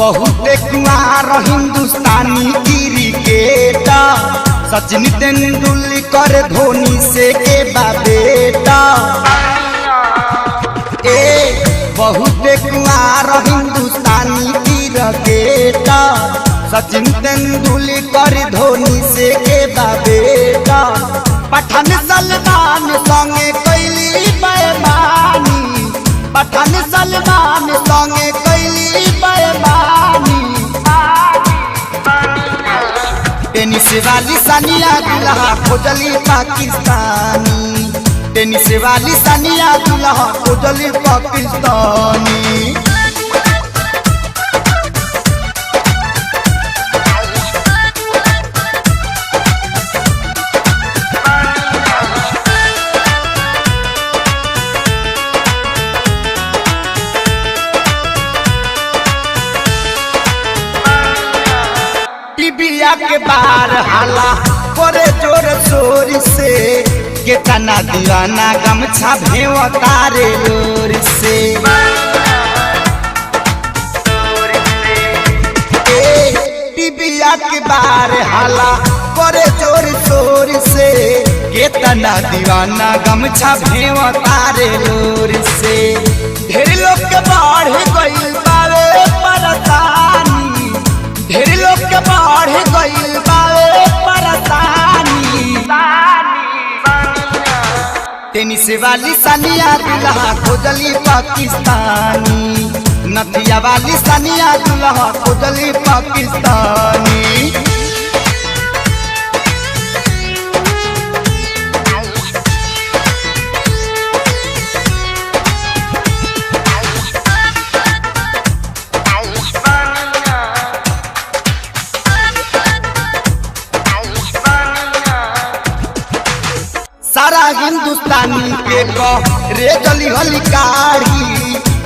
बहुते कुआर हिंदुस्तानी क्रिकेटर सचिन तेंदुलकर धोनी से के बेटा। बहुते कुआर हिंदुस्तानी क्रिकेटर सचिन तेंदुलकर धोनी से के बेटा। पठान सलमान संगे कैली बेईमानी, पठान सलमान संगे कैली बेईमानी। टेनिस वाली सानिया दुल्हा खोजली पाकिस्तानी, टेनिस वाली सानिया दुल्हा खोजली पाकिस्तानी। टीबिया के बार हाला करे जोर शोर से, केतना दीवाना गमछा भेवा तारे लोर से। टीबिया के बार हाला करे जोर शोर से, केतना दीवाना गमछा भेवा तारे लोर से। ढेर लोग के बढ़ गइल बावे परेशानी, ढेर लोग के बढ़ गइल बावे परेशानी। टेनिस वाली सानिया दुल्हा खोजली पाकिस्तानी, नथिया वाली सानिया दुल्हा खोजली पाकिस्तानी। सारा हिंदुस्तानी के रे गली हली काढ़ी,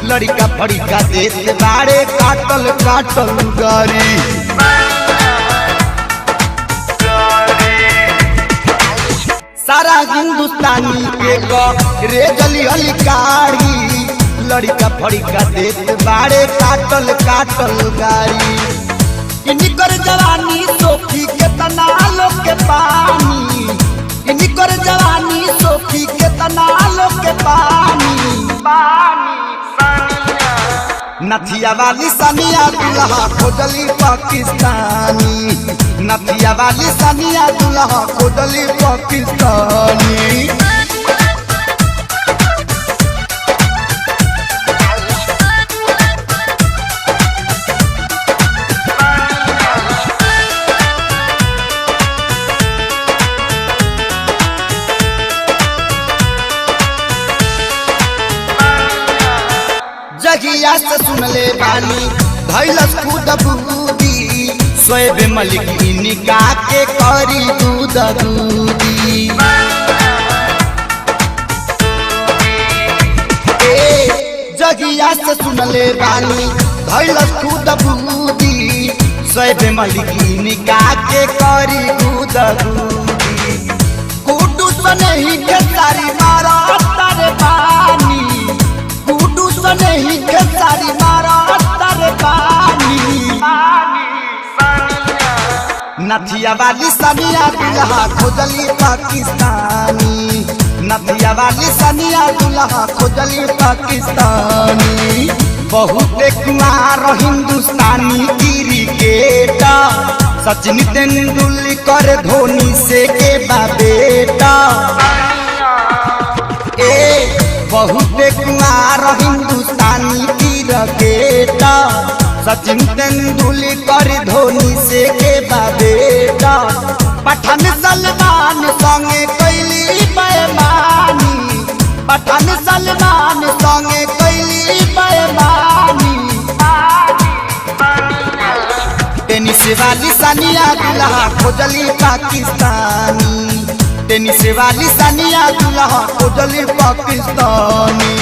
लड़का फड़िका देते बाड़े काटल काटल गारी। सारा हिंदुस्तानी के रे गली हली काढ़ी, लड़का फड़िका देते बाड़े काटल काटल गारी। इनकर जवानी सोखी के तना लोग के पानी, इनकर जवानी सोखी के तना लोग के पानी। नथिया वाली सानिया दुल्हा खोजली पाकिस्तानी, नथिया वाली सानिया दुल्हा खोजली पाकिस्तानी। जगिया से सुनले बानी धैलस खुद बूदी, शोएब मलिक निकाह के करी दूध दूदी। जगिया से सुनले बानी धैलस खुद बूदी, शोएब मलिक निकाह के करी दूध दूदी। कुटू सनही के सारी मारा तारे पानी, कुटू सनही के सारी मारा तारे पानी। नथिया वाली सानिया दुल्हा खोजली पाकिस्तानी, नथिया वाली सानिया दुल्हा खोजली पाकिस्तानी। बहुते कुआर हिंदुस्तानी क्रिकेटर सचिन तेंदुलकर धोनी से के बेटा। बहुते कुआर हिंदुस्तानी क्रिकेटर सचिन तेंदुलकर धोनी से के बेटा। पठान सलमान संगे कैली बेईमानी, पठान सलमान संगे कैली बेईमानी। टेनिस वाली सानिया दुल्हा खोजली पाकिस्तानी। टेनिस वाली सानिया दुल्हा खोजली पाकिस्तानी।